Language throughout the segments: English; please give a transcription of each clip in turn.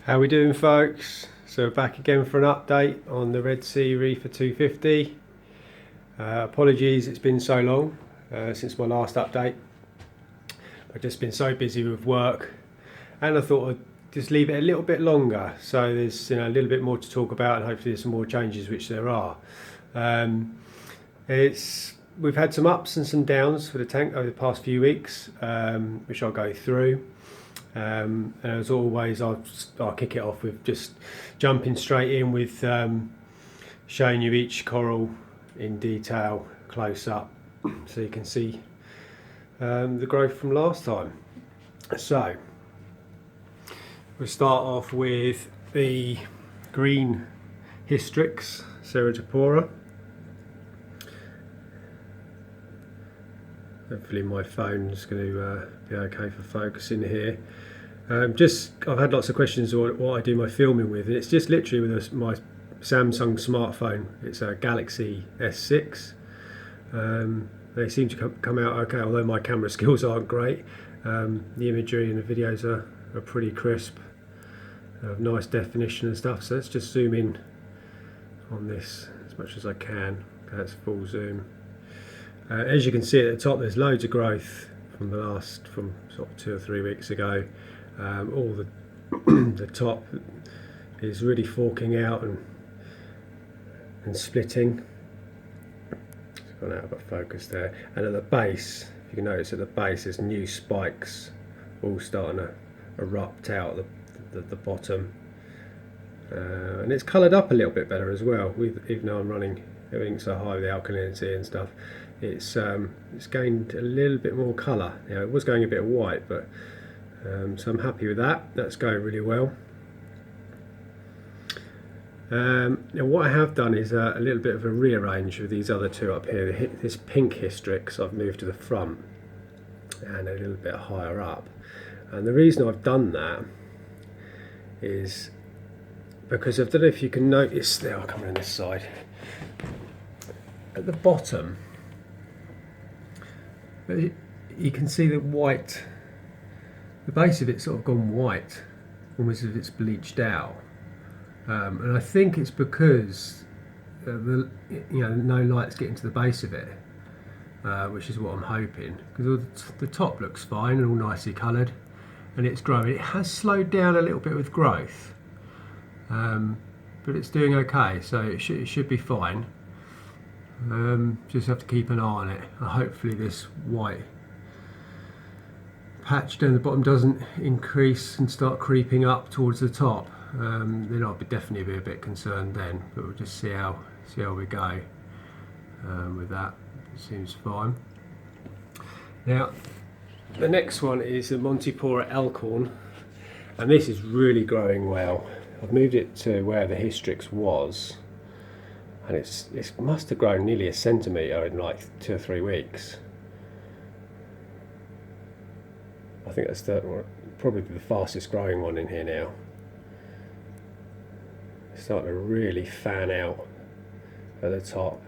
How we doing, folks? So we're back again for an update on the Sea REEFER 250. Apologies it's been so long since my last update. I've just been so busy with work, and I thought I'd just leave it a little bit longer so there's a little bit more to talk about, and hopefully there's some more changes, which there are. We've had some ups and some downs for the tank over the past few weeks, which I'll go through. And as always, I'll kick it off with just jumping straight in with showing you each coral in detail, close up, so you can see the growth from last time. So we'll start off with the green Hystrix ceratopora. Hopefully my phone's going to be okay for focusing here. I've had lots of questions on what I do my filming with, and it's just literally with my Samsung smartphone. It's a Galaxy S6. They seem to come out okay, although my camera skills aren't great. The imagery and the videos are pretty crisp, nice definition and stuff. So let's just zoom in on this as much as I can. Okay, that's full zoom. As you can see at the top, there's loads of growth from sort of 2 or 3 weeks ago. All the top is really forking out and splitting. It's gone out of focus there. And at the base, if you can notice, at the base there's new spikes all starting to erupt out the bottom. And it's coloured up a little bit better as well, even though I'm running everything so high with the alkalinity and stuff. It's gained a little bit more colour. It was going a bit white, but so I'm happy with that. That's going really well. Now what I have done is a little bit of a rearrange with these other two up here. This pink Hystrix I've moved to the front and a little bit higher up. And the reason I've done that is because I don't know if you can notice, there, I'll come around this side. At the bottom, you can see the white, the base of it's sort of gone white, almost as if it's bleached out. And I think it's because no light's getting to the base of it, which is what I'm hoping. Because the top looks fine and all nicely coloured, and it's growing. It has slowed down a little bit with growth, but it's doing okay, so it should be fine. Just have to keep an eye on it. Hopefully this white patch down the bottom doesn't increase and start creeping up towards the top. Then I'll definitely be a bit concerned then, but we'll just see how we go with that. It seems fine. Now the next one is the Montipora Elkhorn, and this is really growing well. I've moved it to where the Hystrix was, and it must have grown nearly a centimetre in like 2 or 3 weeks. I think that's probably the fastest growing one in here now. It's starting to really fan out at the top.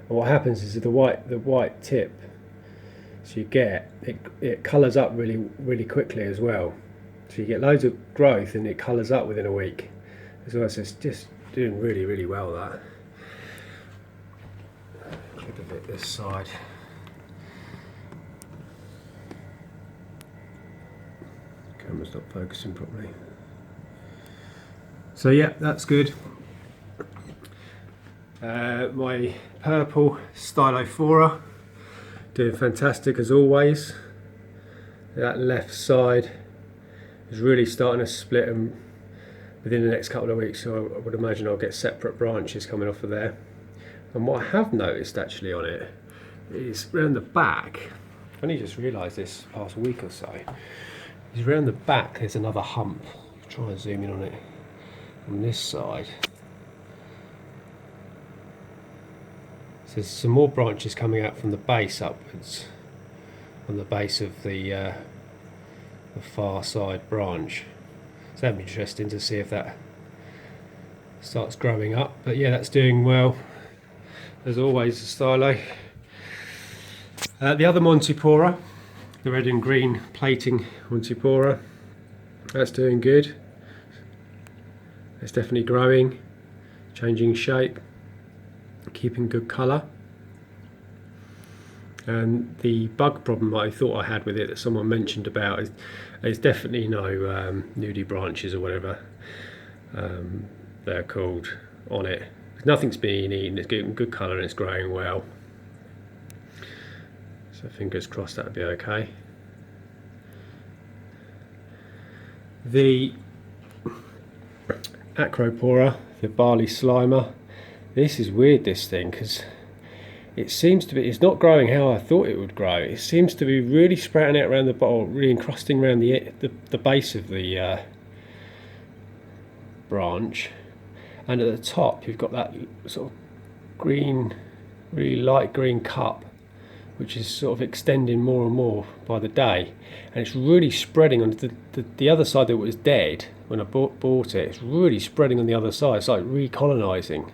And what happens is the white tip, so you get it colours up really quickly as well. So you get loads of growth and it colours up within a week as well. So it's just doing really well, that. Look a bit this side. Camera's not focusing properly. So yeah, that's good. My purple Stylophora doing fantastic as always. That left side is really starting to split, and within the next couple of weeks, so I would imagine I'll get separate branches coming off of there. And what I have noticed actually on it is around the back, I only just realised this past week or so, is around the back there's another hump. I'll try and zoom in on it on this side. So there's some more branches coming out from the base upwards, on the base of the far side branch. So that'd be interesting to see if that starts growing up. But yeah, that's doing well. As always, the stylo. The other Montipora, the red and green plating Montipora, that's doing good. It's definitely growing, changing shape, keeping good colour. And the bug problem that I thought I had with it that someone mentioned about is definitely no nudie branches or whatever they're called on it. Nothing's being eaten, it's getting good colour and it's growing well. So fingers crossed that'll be okay. The Acropora, the barley slimer, this is weird, this thing, because it seems to be, it's not growing how I thought it would grow. It seems to be really sprouting out around the bottle, really encrusting around the base of the branch, and at the top you've got that sort of green, really light green cup, which is sort of extending more and more by the day, and it's really spreading on the other side that was dead when I bought it. It's really spreading on the other side. It's like recolonising.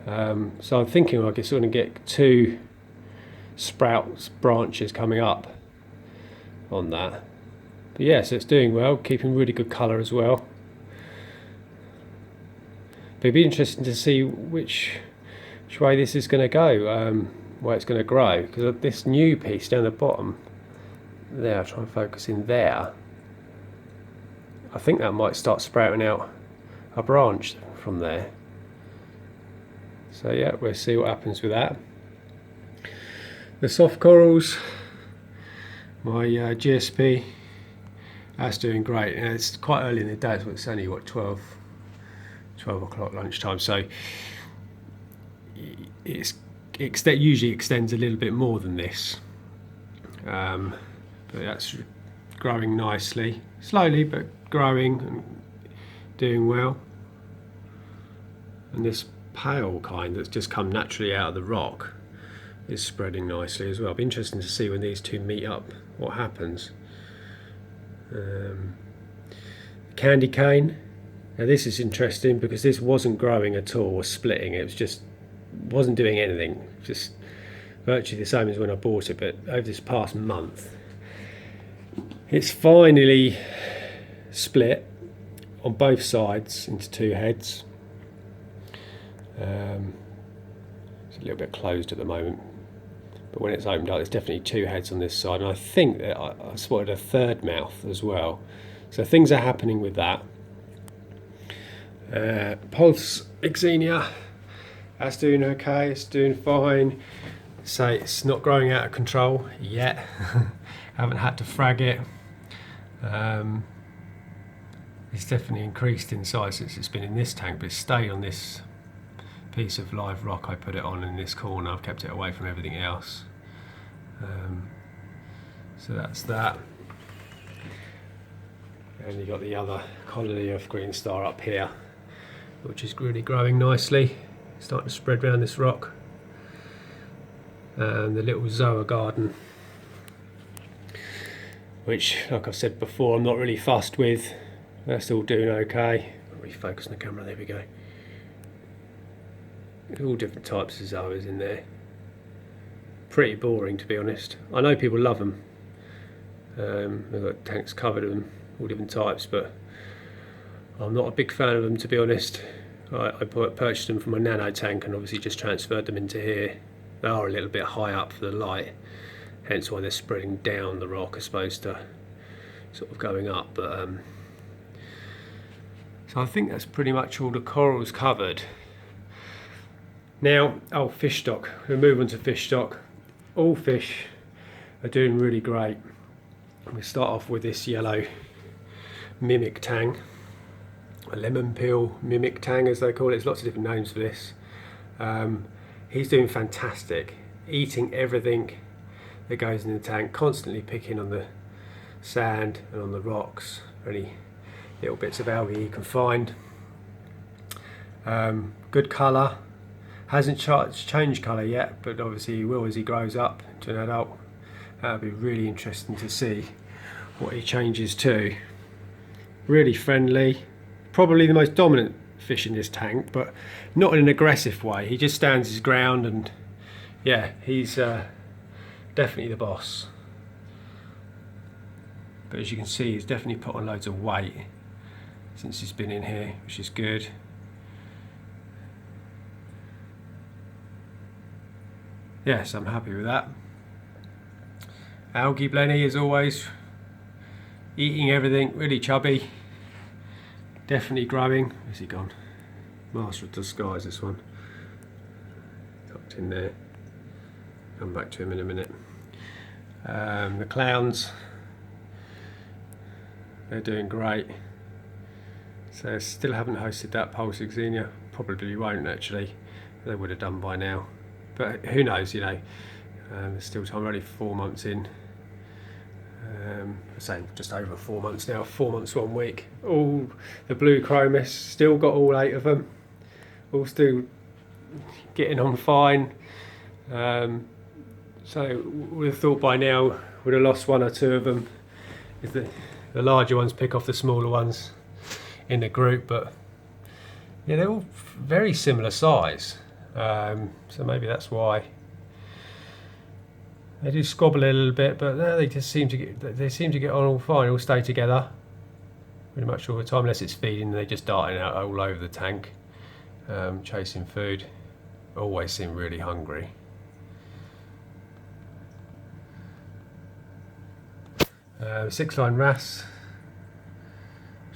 So I'm thinking I guess we're going to get 2 sprouts branches coming up on that. But yeah, so it's doing well, keeping really good colour as well. But it'd be interesting to see which way this is going to go, where it's going to grow, because this new piece down the bottom there, I'll try and focus in there, I think that might start sprouting out a branch from there. So yeah, we'll see what happens with that. The soft corals, my GSP, that's doing great. And it's quite early in the day, so it's only what, 12 o'clock lunchtime, so it usually extends a little bit more than this, but that's growing nicely, slowly but growing and doing well. And this pale kind that's just come naturally out of the rock is spreading nicely as well. It'll be interesting to see when these two meet up what happens. Candy cane, now this is interesting because this wasn't growing at all or splitting, it was just wasn't doing anything, just virtually the same as when I bought it, but over this past month it's finally split on both sides into 2 heads. It's a little bit closed at the moment, but when it's opened up, there's definitely 2 heads on this side, and I think that I spotted a 3rd mouth as well. So things are happening with that. Pulse Exenia, that's doing okay, it's doing fine. So it's not growing out of control yet. Haven't had to frag it. It's definitely increased in size since it's been in this tank, but it's stayed on this piece of live rock I put it on in this corner. I've kept it away from everything else. So that's that. And you've got the other colony of green star up here, which is really growing nicely, starting to spread around this rock. And the little Zoa garden, which, like I've said before, I'm not really fussed with. They're still doing okay. I'll refocus on the camera, there we go. All different types of Zoas in there. Pretty boring, to be honest. I know people love them. They've got tanks covered in them, all different types, but I'm not a big fan of them, to be honest. I purchased them from my nano tank and obviously just transferred them into here. They are a little bit high up for the light, hence why they're spreading down the rock as opposed to sort of going up. But so I think that's pretty much all the corals covered. Now, fish stock. We'll move on to fish stock. All fish are doing really great. We start off with this yellow mimic tang, a lemon peel mimic tang as they call it. There's lots of different names for this. He's doing fantastic, eating everything that goes in the tank, constantly picking on the sand and on the rocks, any little bits of algae you can find. Good colour, hasn't changed colour yet, but obviously he will as he grows up to an adult. That'll be really interesting to see what he changes to. Really friendly, probably the most dominant fish in this tank, but not in an aggressive way. He just stands his ground, and yeah, he's definitely the boss. But as you can see, he's definitely put on loads of weight. since he's been in here, which is good. Yes, I'm happy with that. Algae Blenny, as always, eating everything, really chubby, definitely growing. Where's he gone? Master of disguise, this one. Tucked in there. Come back to him in a minute. The clowns, they're doing great. So still haven't hosted that pulse xenia. Probably won't actually. They would have done by now. But who knows, you know. There's still time, we're only 4 months in. I say just over 4 months now, 4 months 1 week. All the blue chromis, still got all 8 of them. All still getting on fine. So we'd have thought by now we'd have lost 1 or 2 of them if the larger ones pick off the smaller ones in the group, but yeah, they're all very similar size, so maybe that's why they do squabble a little bit, but they just seem to get on all fine, all stay together pretty much all the time, unless it's feeding. They just darting out all over the tank, chasing food. Always seem really hungry. Six-line Ras,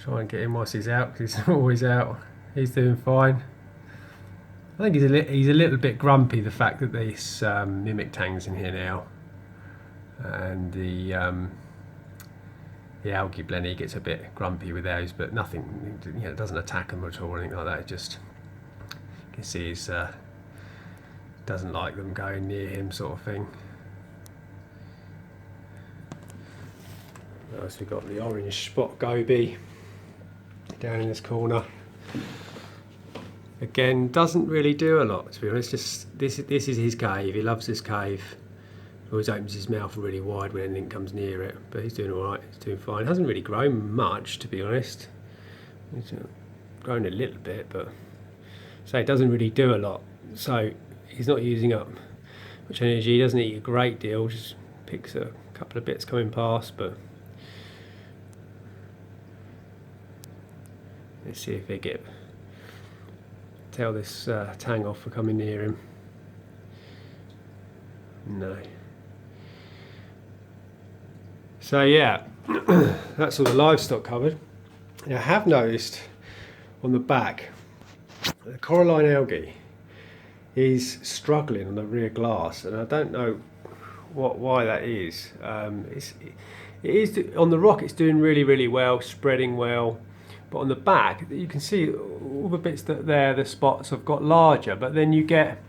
try and get him whilst he's out, because he's always out. He's doing fine. I think he's a little bit grumpy, the fact that this mimic tang's in here now, and the Algae Blenny gets a bit grumpy with those, but nothing, you know, it doesn't attack them at all or anything like that. It just, you can see he's doesn't like them going near him, sort of thing. What else we got? The orange spot goby down in this corner. Again, doesn't really do a lot, to be honest. Just this is his cave. He loves this cave. Always opens his mouth really wide when anything comes near it. But he's doing all right. He's doing fine. Hasn't really grown much, to be honest. He's grown a little bit, but so it doesn't really do a lot. So he's not using up much energy. He doesn't eat a great deal. Just picks a couple of bits coming past, but. Let's see if they tell this tang off for coming near him. No. So yeah, that's all the livestock covered. Now, I have noticed on the back, the coralline algae is struggling on the rear glass, and I don't know why that is. It is on the rock. It's doing really well, spreading well. But on the back, you can see all the bits that the spots have got larger, but then you get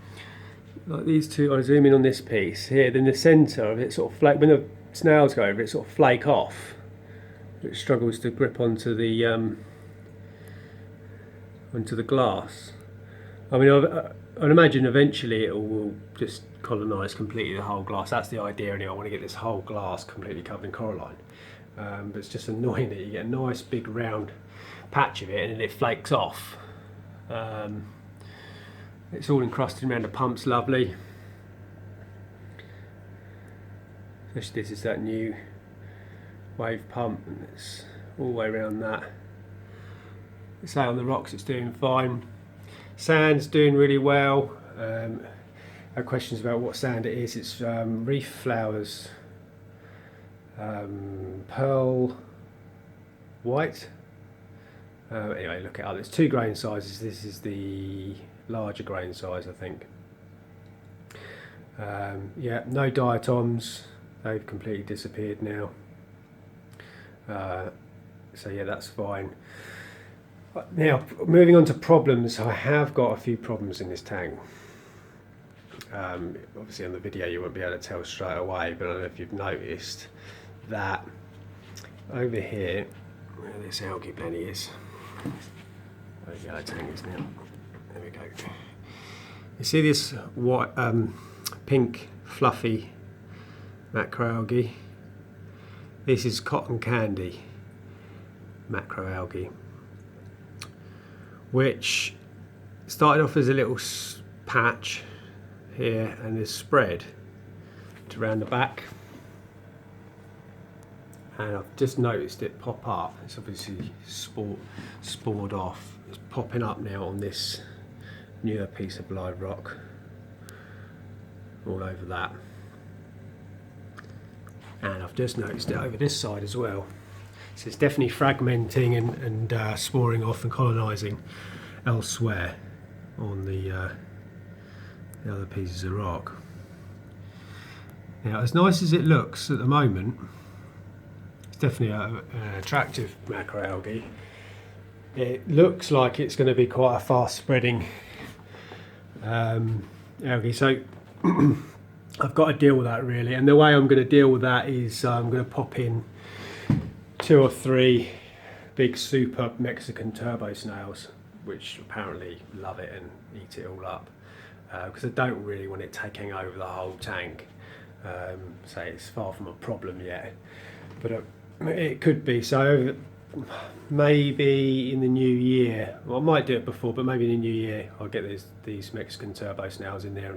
like these two. I zoom in on this piece here, then the centre of it sort of flake, when the snails go over it, sort of flake off. It struggles to grip onto the glass. I mean, I'd imagine eventually it will just colonise completely the whole glass. That's the idea anyway. I want to get this whole glass completely covered in coralline. But it's just annoying that you get a nice big round patch of it and then it flakes off. It's all encrusted around the pumps, lovely. Especially this is that new wave pump, and it's all the way around that. Say on the rocks it's doing fine. Sand's doing really well. I have questions about what sand it is. It's reef flowers, pearl white. Anyway, look it up. There's 2 grain sizes. This is the larger grain size, I think. Yeah, no diatoms. They've completely disappeared now. So yeah, that's fine. Now, moving on to problems. I have got a few problems in this tank. Obviously on the video you won't be able to tell straight away, but I don't know if you've noticed that over here, where this algae blenny is, where the yellow tank is now, there we go. You see this white, pink, fluffy macroalgae? This is cotton candy macroalgae, which started off as a little patch here and is spread to around the back, and I've just noticed it pop up. It's obviously spored off. It's popping up now on this newer piece of live rock, all over that. And I've just noticed it over this side as well. So it's definitely fragmenting and sporing off and colonising elsewhere on the other pieces of rock. Now, as nice as it looks at the moment, it's definitely an attractive macroalgae. It looks like it's going to be quite a fast spreading algae, so I've got to deal with that really, and the way I'm going to deal with that is I'm going to pop in 2 or 3 big super Mexican turbo snails, which apparently love it and eat it all up, because I don't really want it taking over the whole tank. So it's far from a problem yet, but it could be. So maybe in the new year, well, I might do it before, but maybe in the new year I'll get these Mexican turbo snails in there,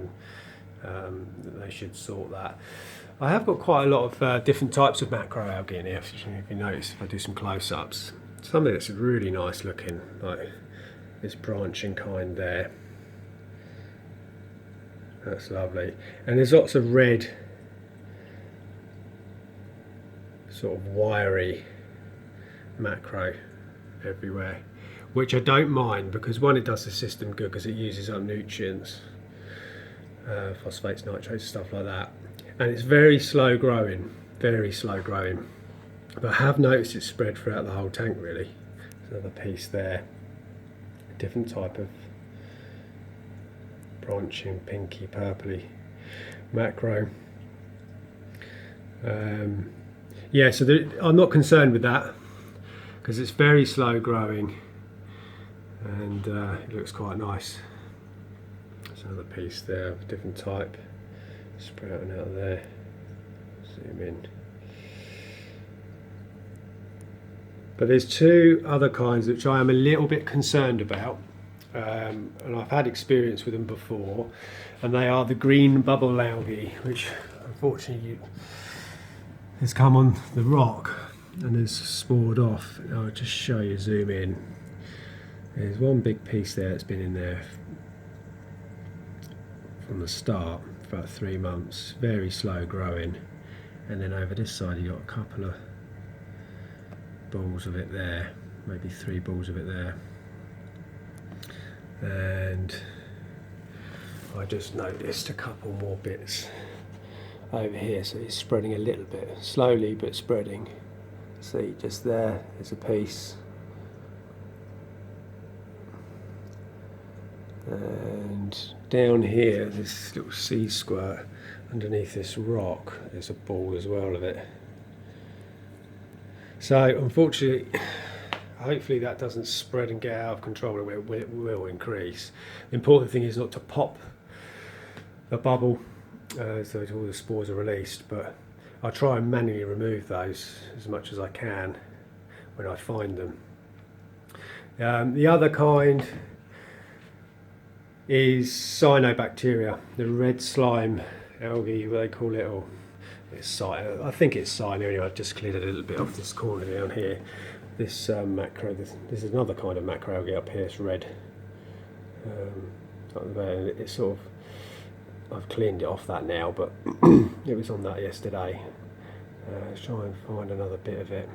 and they should sort that. I have got quite a lot of different types of macroalgae in here. If you notice, if I do some close-ups, something that's really nice looking, like this branching kind there. That's lovely. And there's lots of red, sort of wiry macro everywhere, which I don't mind, because one, it does the system good because it uses up nutrients, phosphates, nitrates, stuff like that, and it's very slow growing, but I have noticed it spread throughout the whole tank really. There's another piece there, a different type of branching pinky purpley macro. Yeah, so I'm not concerned with that because it's very slow growing, and it looks quite nice. There's another piece there of a different type sprouting out of there. Zoom in. But there's 2 other kinds which I am a little bit concerned about, and I've had experience with them before, and they are the green bubble algae, which unfortunately has come on the rock and has spored off. I'll just show you, zoom in. There's one big piece there that's been in there from the start for about 3 months, very slow growing, and then over this side you got a couple of balls of it there, maybe 3 balls of it there, and I just noticed a couple more bits over here, so it's spreading a little bit, slowly but spreading. See, just there's a piece, and down here this little sea squirt underneath this rock, there's a ball as well of it. So unfortunately, hopefully that doesn't spread and get out of control, and it will increase. The important thing is not to pop the bubble so all the spores are released, but I'll try and manually remove those as much as I can when I find them. The other kind is cyanobacteria, the red slime algae, what they call it, or I think it's cyan anyway. I've just cleared a little bit off this corner down here. This this is another kind of macroalgae up here, it's red. It's sort of, I've cleaned it off that now, but it was on that yesterday. Let's try and find another bit of it.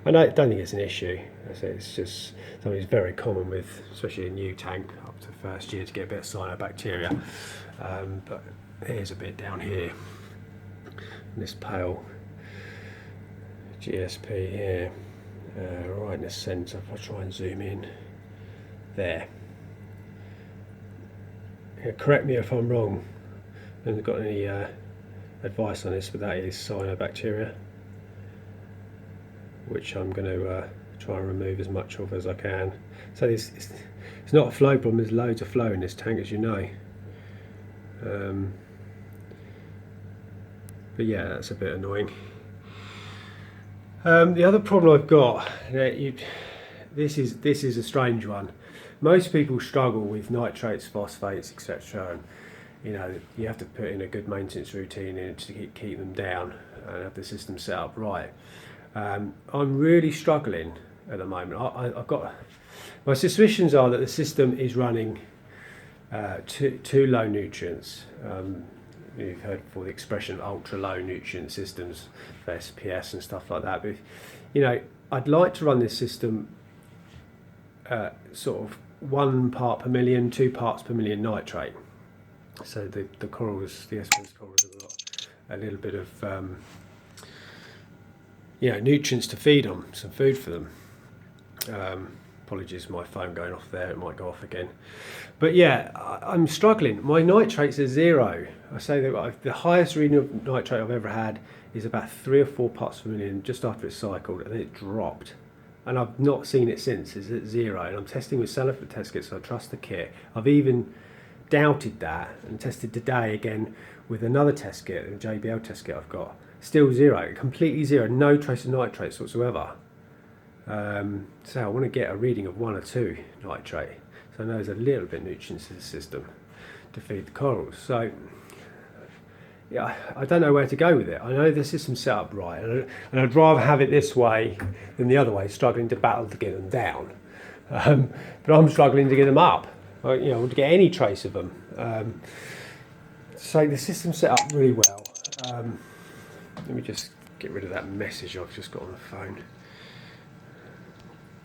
I don't think it's an issue. It's just something that's very common with, especially a new tank up to first year, to get a bit of cyanobacteria. But here's a bit down here, this pale GSP here, right in the centre. If I try and zoom in, there. Yeah, correct me if I'm wrong. I haven't got any advice on this, but that is cyanobacteria, which I'm going to try and remove as much of as I can. So it's not a flow problem, there's loads of flow in this tank, as you know. But yeah, that's a bit annoying. The other problem I've got, this is a strange one. Most people struggle with nitrates, phosphates, etc. And you know, you have to put in a good maintenance routine in to keep them down and have the system set up right. I'm really struggling at the moment. I've got, my suspicions are that the system is running too low nutrients. You've heard before the expression ultra low nutrient systems for SPS and stuff like that. But you know, I'd like to run this system sort of 1 part per million, 2 parts per million nitrate. So the corals, the SPS corals, have got a little bit of nutrients to feed on, some food for them. Apologies, my phone going off there, it might go off again. But yeah, I'm struggling. My nitrates are 0. I say that the highest reading of nitrate I've ever had is about 3 or 4 parts per million just after it's cycled, and then it dropped. And I've not seen it since. It's at 0. And I'm testing with Salifert test kits, so I trust the kit. I've even doubted that and tested today again with another test kit, a JBL test kit I've got. Still 0, completely 0, no trace of nitrates whatsoever. So I want to get a reading of 1 or 2 nitrate, so I know there's a little bit of nutrients in the system to feed the corals. So yeah, I don't know where to go with it. I know the system's set up right, and I'd rather have it this way than the other way, struggling to battle to get them down. But I'm struggling to get them up, to get any trace of them. So the system's set up really well. Let me just get rid of that message I've just got on the phone.